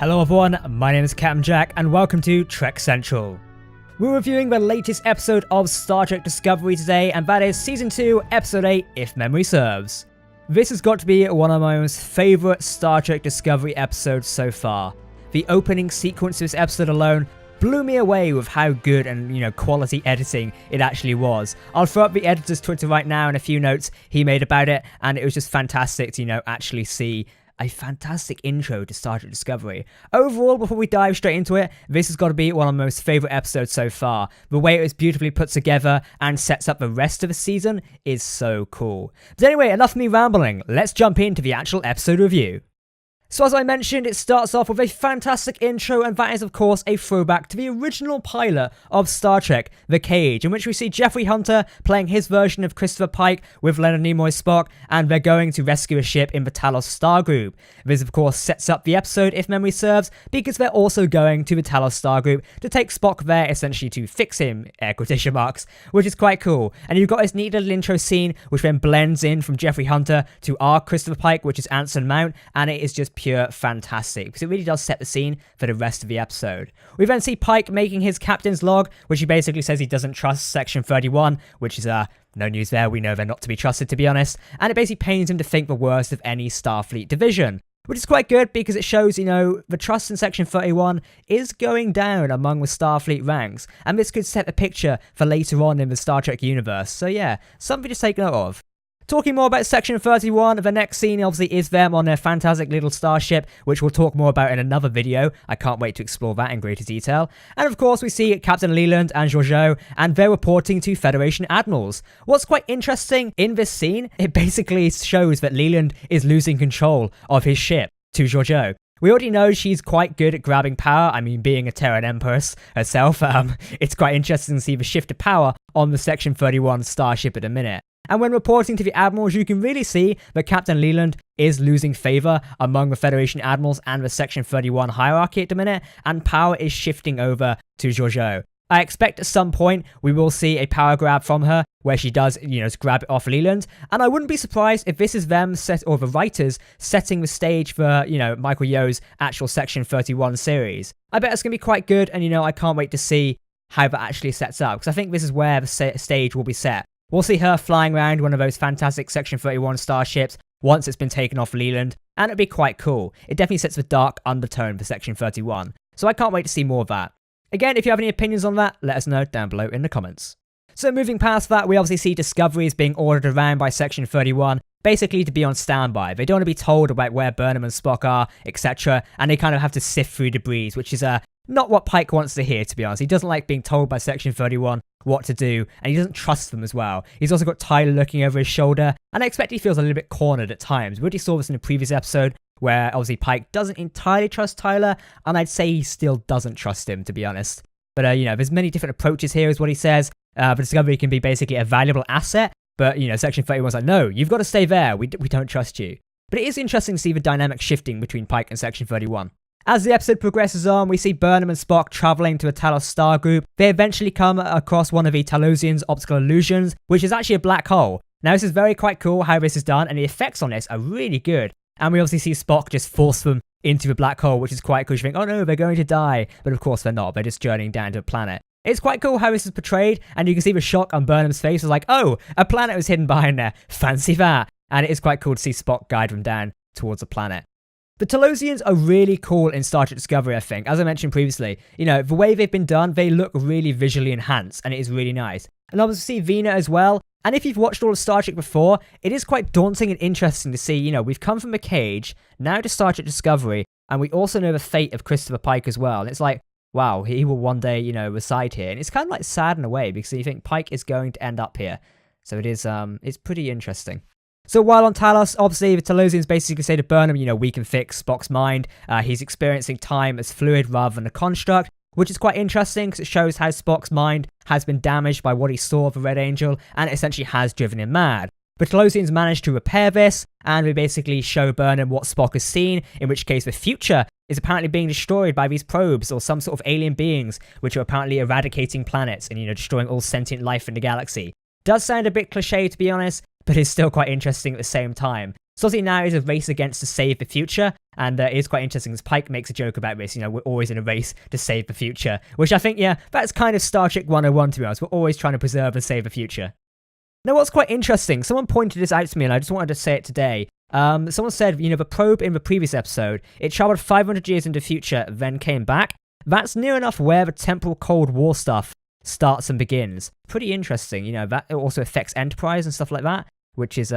Hello everyone, my name is Captain Jack and welcome to Trek Central. We're reviewing the latest episode of Star Trek Discovery today, and that is Season 2, Episode 8, if memory serves. This has got to be one of my most favourite Star Trek Discovery episodes so far. The opening sequence of this episode alone blew me away with how good and, quality editing it actually was. I'll throw up the editor's Twitter right now and a few notes he made about it, and it was just fantastic to, actually see a fantastic intro to Star Trek Discovery. Overall, before we dive straight into it, this has got to be one of my most favourite episodes so far. The way it was beautifully put together and sets up the rest of the season is so cool. But anyway, enough of me rambling, let's jump into the actual episode review. So as I mentioned, it starts off with a fantastic intro, and that is of course a throwback to the original pilot of Star Trek, The Cage, in which we see Jeffrey Hunter playing his version of Christopher Pike with Leonard Nimoy's Spock, and they're going to rescue a ship in the Tylose star group. This of course sets up the episode, if memory serves, because they're also going to the Tylose star group to take Spock there, essentially to fix him, air quotation marks, which is quite cool. And you've got this neat little intro scene, which then blends in from Jeffrey Hunter to our Christopher Pike, which is Anson Mount, and it is just pure fantastic because it really does set the scene for the rest of the episode. We then see Pike making his captain's log, which he basically says he doesn't trust Section 31, which is no news there. We know they're not to be trusted, to be honest, and it basically pains him to think the worst of any Starfleet division, which is quite good because it shows, the trust in Section 31 is going down among the Starfleet ranks, and this could set the picture for later on in the Star Trek universe. So yeah, something to take note of. Talking more about Section 31, the next scene obviously is them on their fantastic little starship, which we'll talk more about in another video. I can't wait to explore that in greater detail. And of course we see Captain Leland and Georgiou, and they're reporting to Federation admirals. What's quite interesting in this scene, it basically shows that Leland is losing control of his ship to Georgiou. We already know she's quite good at grabbing power. I mean, being a Terran Empress herself, it's quite interesting to see the shift of power on the Section 31 starship at a minute. And when reporting to the admirals, you can really see that Captain Leland is losing favour among the Federation admirals and the Section 31 hierarchy at the minute, and power is shifting over to Georgiou. I expect at some point we will see a power grab from her where she does, grab it off Leland, and I wouldn't be surprised if this is them or the writers setting the stage for, Michael Yeoh's actual Section 31 series. I bet it's going to be quite good, and I can't wait to see how that actually sets up, because I think this is where the stage will be set. We'll see her flying around one of those fantastic Section 31 starships once it's been taken off Leland, and it'd be quite cool. It definitely sets the dark undertone for Section 31, so I can't wait to see more of that. Again, if you have any opinions on that, let us know down below in the comments. So moving past that, we obviously see Discovery is being ordered around by Section 31, basically to be on standby. They don't want to be told about where Burnham and Spock are, etc., and they kind of have to sift through debris, which is not what Pike wants to hear, to be honest. He doesn't like being told by Section 31 what to do, and he doesn't trust them as well. He's also got Tyler looking over his shoulder, and I expect he feels a little bit cornered at times. We already saw this in a previous episode, where obviously Pike doesn't entirely trust Tyler, and I'd say he still doesn't trust him, to be honest. But, there's many different approaches here, is what he says. But Discovery can be basically a valuable asset, but, Section 31's like, no, you've got to stay there, we don't trust you. But it is interesting to see the dynamic shifting between Pike and Section 31. As the episode progresses on, we see Burnham and Spock traveling to a Tylose star group. They eventually come across one of the Tylosians' optical illusions, which is actually a black hole. Now, this is quite cool how this is done, and the effects on this are really good. And we obviously see Spock just force them into the black hole, which is quite cool. You think, oh no, they're going to die. But of course they're not. They're just journeying down to a planet. It's quite cool how this is portrayed, and you can see the shock on Burnham's face. It's like, oh, a planet was hidden behind there. Fancy that. And it is quite cool to see Spock guide them down towards a planet. The Tylosians are really cool in Star Trek Discovery, I think. As I mentioned previously, the way they've been done, they look really visually enhanced, and it is really nice. And obviously Vina as well. And if you've watched all of Star Trek before, it is quite daunting and interesting to see, we've come from The Cage, now to Star Trek Discovery, and we also know the fate of Christopher Pike as well. And it's like, wow, he will one day, reside here. And it's kind of like sad in a way, because you think Pike is going to end up here. So it is, it's pretty interesting. So while on Tylose, obviously the Tylosians basically say to Burnham, we can fix Spock's mind. He's experiencing time as fluid rather than a construct, which is quite interesting because it shows how Spock's mind has been damaged by what he saw of the Red Angel, and it essentially has driven him mad. But Tylosians managed to repair this, and we basically show Burnham what Spock has seen, in which case the future is apparently being destroyed by these probes or some sort of alien beings, which are apparently eradicating planets and, destroying all sentient life in the galaxy. Does sound a bit cliche, to be honest, but it's still quite interesting at the same time. So obviously now is a race against to save the future, and it is quite interesting as Pike makes a joke about this, we're always in a race to save the future, which I think, yeah, that's kind of Star Trek 101 to be honest. We're always trying to preserve and save the future. Now what's quite interesting, someone pointed this out to me and I just wanted to say it today. Someone said, the probe in the previous episode, it traveled 500 years into the future, then came back. That's near enough where the temporal Cold War stuff starts and begins. Pretty interesting, that also affects Enterprise and stuff like that, which is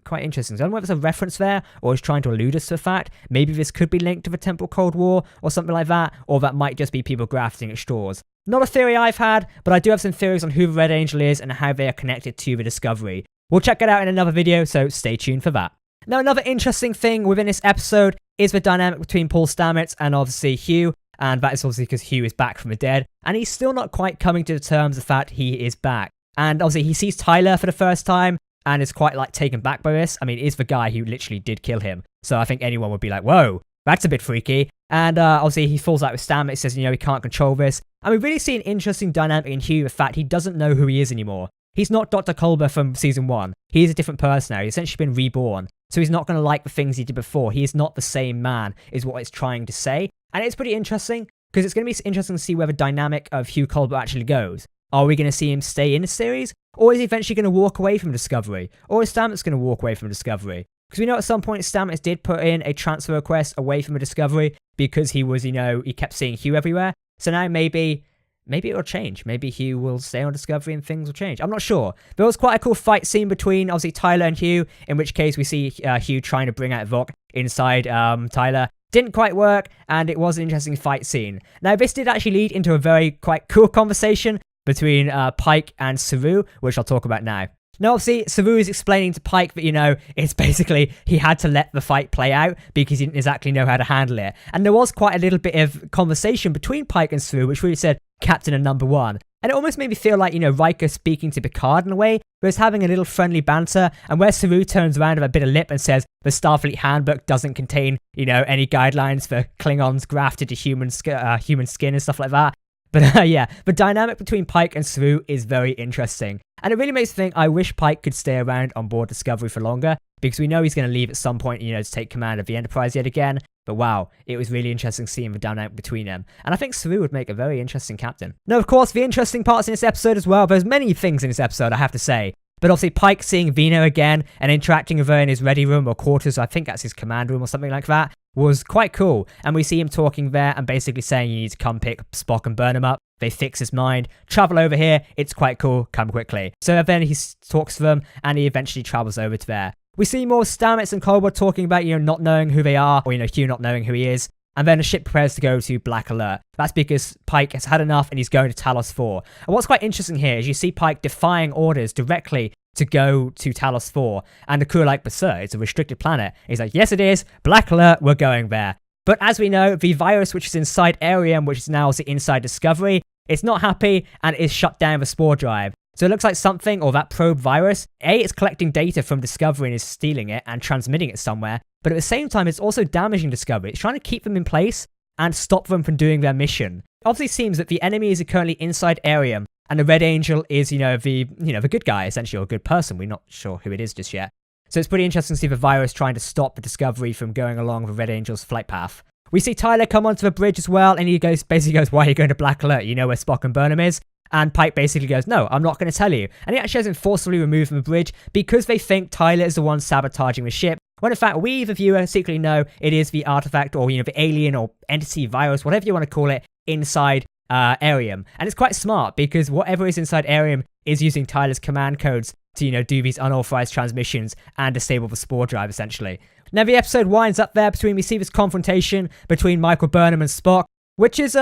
quite interesting. So I don't know if there's a reference there, or is trying to allude us to the fact. Maybe this could be linked to the temporal Cold War, or something like that, or that might just be people grafting at straws. Not a theory I've had, but I do have some theories on who the Red Angel is and how they are connected to the Discovery. We'll check it out in another video, so stay tuned for that. Now, another interesting thing within this episode is the dynamic between Paul Stamets and obviously Hugh, and that is obviously because Hugh is back from the dead, and he's still not quite coming to the terms of the fact he is back. And obviously he sees Tyler for the first time, and is quite taken back by this. I mean, it is the guy who literally did kill him, so I think anyone would be like, whoa, that's a bit freaky. And obviously he falls out with Stamets, says, he can't control this. And we really see an interesting dynamic in Hugh, the fact he doesn't know who he is anymore. He's not Dr. Culber from season 1. He is a different person now. He's essentially been reborn. So he's not going to like the things he did before. He is not the same man, is what it's trying to say. And it's pretty interesting, because it's going to be interesting to see where the dynamic of Hugh Culber actually goes. Are we going to see him stay in the series? Or is he eventually going to walk away from Discovery? Or is Stamets going to walk away from Discovery? Because we know at some point Stamets did put in a transfer request away from the Discovery because he was, he kept seeing Hugh everywhere. So now maybe it'll change. Maybe Hugh will stay on Discovery and things will change. I'm not sure. There was quite a cool fight scene between, obviously, Tyler and Hugh, in which case we see Hugh trying to bring out Vok inside Tyler. Didn't quite work, and it was an interesting fight scene. Now, this did actually lead into a very quite cool conversation between Pike and Saru, which I'll talk about now. Now, obviously, Saru is explaining to Pike that, it's basically he had to let the fight play out because he didn't exactly know how to handle it. And there was quite a little bit of conversation between Pike and Saru, which really said, Captain and number one. And it almost made me feel like, Riker speaking to Picard in a way, where he's having a little friendly banter, and where Saru turns around with a bit of lip and says, the Starfleet handbook doesn't contain, any guidelines for Klingons grafted to human skin and stuff like that. But yeah, the dynamic between Pike and Saru is very interesting. And it really makes me think, I wish Pike could stay around on board Discovery for longer, because we know he's going to leave at some point, to take command of the Enterprise yet again. But wow, it was really interesting seeing the dynamic between them. And I think Saru would make a very interesting captain. Now, of course, the interesting parts in this episode as well, there's many things in this episode, I have to say. But obviously, Pike seeing Vino again and interacting with her in his ready room or quarters, I think that's his command room or something like that, was quite cool. And we see him talking there and basically saying you need to come pick Spock and burn him up. They fix his mind, travel over here, it's quite cool, come quickly. So then he talks to them and he eventually travels over to there. We see more Stamets and Culber talking about, not knowing who they are, or, Hugh not knowing who he is. And then the ship prepares to go to Black Alert. That's because Pike has had enough and he's going to Tylose 4. And what's quite interesting here is you see Pike defying orders directly to go to Tylose 4. And the crew are like, but sir, it's a restricted planet. He's like, yes it is, Black Alert, we're going there. But as we know, the virus which is inside Arium, which is now also inside Discovery, it's not happy and is shut down the spore drive. So it looks like something, or that probe virus, it's collecting data from Discovery and is stealing it and transmitting it somewhere. But at the same time, it's also damaging Discovery. It's trying to keep them in place and stop them from doing their mission. It obviously seems that the enemy is currently inside Arium, and the Red Angel is, the good guy, essentially, or a good person. We're not sure who it is just yet. So it's pretty interesting to see the virus trying to stop the Discovery from going along the Red Angel's flight path. We see Tyler come onto the bridge as well, and he basically goes, why are you going to Black Alert? You know where Spock and Burnham is? And Pike basically goes, no, I'm not going to tell you. And he actually has him forcibly removed from the bridge because they think Tyler is the one sabotaging the ship, when in fact we, the viewer, secretly know it is the artifact or, the alien or entity, virus, whatever you want to call it, inside Arium. And it's quite smart because whatever is inside Arium is using Tyler's command codes to, do these unauthorized transmissions and disable the spore drive, essentially. Now, the episode winds up there we see this confrontation between Michael Burnham and Spock, which is,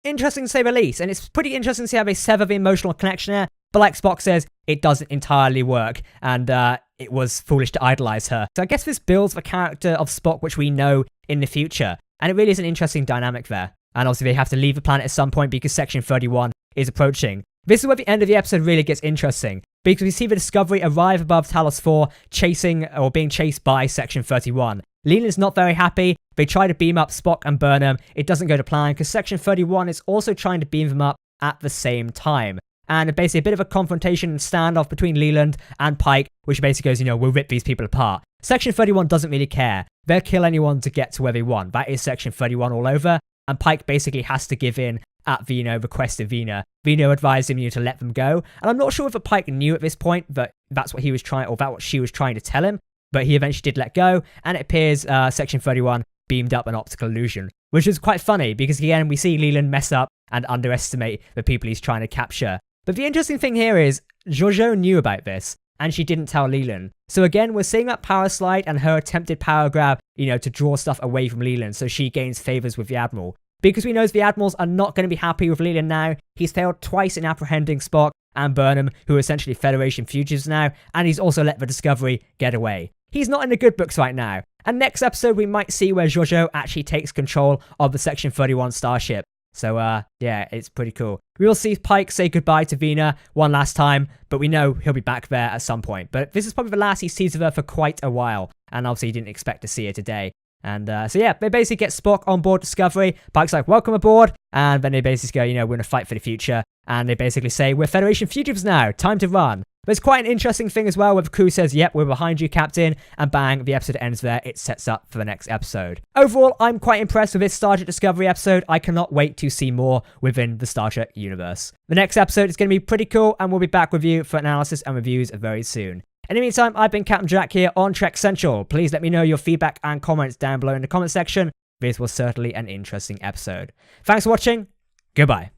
interesting to say the least, and it's pretty interesting to see how they sever the emotional connection there, but like Spock says, it doesn't entirely work, and it was foolish to idolize her. So I guess this builds the character of Spock which we know in the future, and it really is an interesting dynamic there. And obviously they have to leave the planet at some point because Section 31 is approaching. This is where the end of the episode really gets interesting, because we see the Discovery arrive above Tylose 4, being chased by Section 31. Leland's not very happy. They try to beam up Spock and Burnham. It doesn't go to plan because Section 31 is also trying to beam them up at the same time. And basically a bit of a confrontation and standoff between Leland and Pike which basically goes, we'll rip these people apart. Section 31 doesn't really care. They'll kill anyone to get to where they want. That is Section 31 all over. And Pike basically has to give in at the, request of Vina. Vina advised him, to let them go. And I'm not sure if Pike knew at this point that that's what he was trying, or that what she was trying to tell him. But he eventually did let go. And it appears Section 31 beamed up an optical illusion, which is quite funny because, again, we see Leland mess up and underestimate the people he's trying to capture. But the interesting thing here is Jojo knew about this, and she didn't tell Leland. So again, we're seeing that power slide and her attempted power grab, to draw stuff away from Leland so she gains favors with the Admiral. Because we know the Admirals are not going to be happy with Leland now. He's failed twice in apprehending Spock and Burnham, who are essentially Federation fugitives now, and he's also let the Discovery get away. He's not in the good books right now. And next episode, we might see where Jojo actually takes control of the Section 31 starship. So, yeah, it's pretty cool. We will see Pike say goodbye to Vina one last time, but we know he'll be back there at some point. But this is probably the last he sees of her for quite a while, and obviously he didn't expect to see her today. And so, yeah, they basically get Spock on board Discovery. Pike's like, welcome aboard. And then they basically go, we're going to fight for the future. And they basically say, we're Federation fugitives now. Time to run. But it's quite an interesting thing as well where the crew says, yep, we're behind you, Captain. And bang, the episode ends there. It sets up for the next episode. Overall, I'm quite impressed with this Star Trek Discovery episode. I cannot wait to see more within the Star Trek universe. The next episode is going to be pretty cool, and we'll be back with you for analysis and reviews very soon. In the meantime, I've been Captain Jack here on Trek Central. Please let me know your feedback and comments down below in the comment section. This was certainly an interesting episode. Thanks for watching. Goodbye.